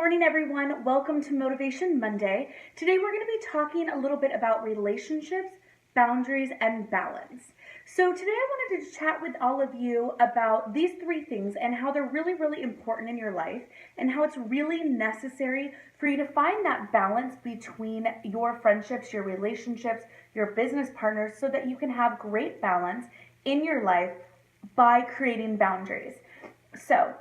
morning, everyone. Welcome to Motivation Monday. Today we're going to be talking a little bit about relationships, boundaries, and balance. So today I wanted to chat with all of you about these three things and how they're really, really important in your life and how it's really necessary for you to find that balance between your friendships, your relationships, your business partners, so that you can have great balance in your life by creating boundaries. So,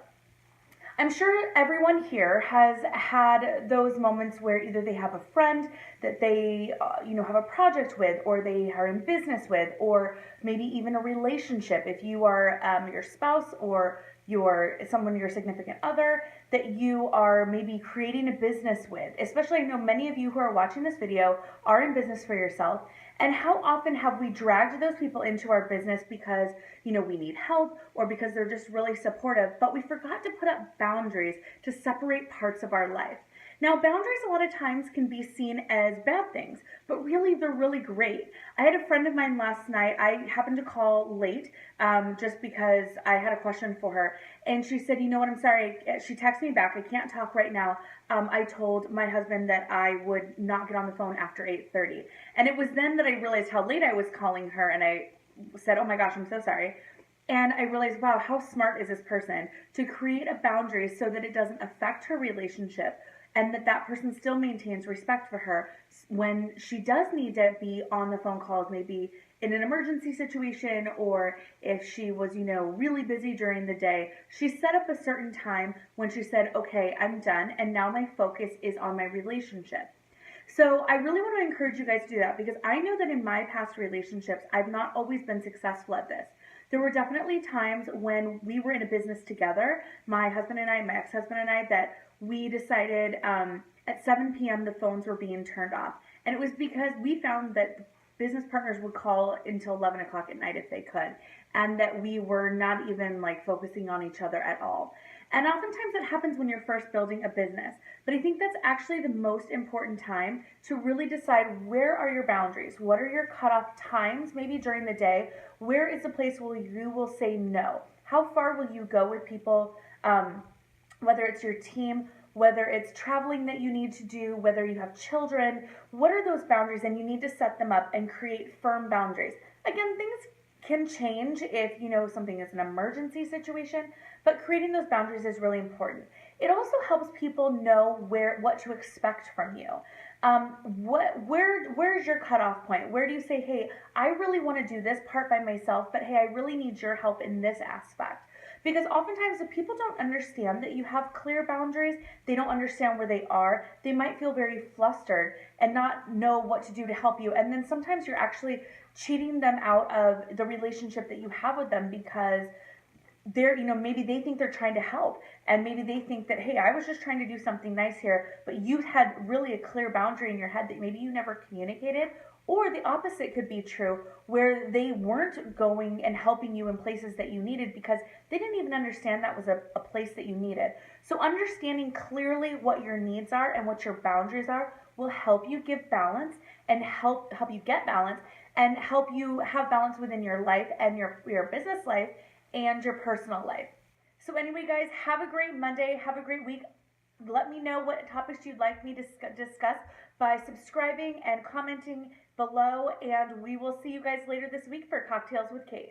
I'm sure everyone here has had those moments where either they have a friend that they have a project with, or they are in business with, or maybe even a relationship if you are your spouse or your significant other that you are maybe creating a business with. Especially, I know many of you who are watching this video are in business for yourself. And how often have we dragged those people into our business because, we need help or because they're just really supportive, but we forgot to put up boundaries to separate parts of our life. Now, boundaries a lot of times can be seen as bad things, but really they're really great. I had a friend of mine last night. I happened to call late just because I had a question for her. And she said, I'm sorry. She texted me back. I can't talk right now. I told my husband that I would not get on the phone after 8:30. And it was then that I realized how late I was calling her, and I said, oh my gosh, I'm so sorry. And I realized, wow, how smart is this person to create a boundary so that it doesn't affect her relationship and that person still maintains respect for her when she does need to be on the phone calls, maybe in an emergency situation, or if she was, really busy during the day. She set up a certain time when she said, okay, I'm done, and now my focus is on my relationship. So I really want to encourage you guys to do that, because I know that in my past relationships, I've not always been successful at this. There were definitely times when we were in a business together, my husband and I, my ex-husband and I, that we decided at 7 p.m. the phones were being turned off. And it was because we found that business partners would call until 11 o'clock at night if they could, and that we were not even focusing on each other at all. And oftentimes that happens when you're first building a business. But I think that's actually the most important time to really decide, where are your boundaries? What are your cutoff times maybe during the day? Where is the place where you will say no? How far will you go with people, whether it's your team, whether it's traveling that you need to do, whether you have children? What are those boundaries? And you need to set them up and create firm boundaries. Again, things can change if something is an emergency situation, but creating those boundaries is really important. It also helps people know what to expect from you. Where's your cutoff point? Where do you say, hey, I really want to do this part by myself, but hey, I really need your help in this aspect? Because oftentimes if people don't understand that you have clear boundaries, they don't understand where they are, they might feel very flustered and not know what to do to help you. And then sometimes you're actually cheating them out of the relationship that you have with them, because they're, maybe they think they're trying to help, and maybe they think that, hey, I was just trying to do something nice here, but you had really a clear boundary in your head that maybe you never communicated. Or the opposite could be true, where they weren't going and helping you in places that you needed because they didn't even understand that was a place that you needed. So understanding clearly what your needs are and what your boundaries are will help you give balance and help you get balance and help you have balance within your life and your business life and your personal life. So anyway, guys, have a great Monday. Have a great week. Let me know what topics you'd like me to discuss by subscribing and commenting below, and we will see you guys later this week for Cocktails with Kate.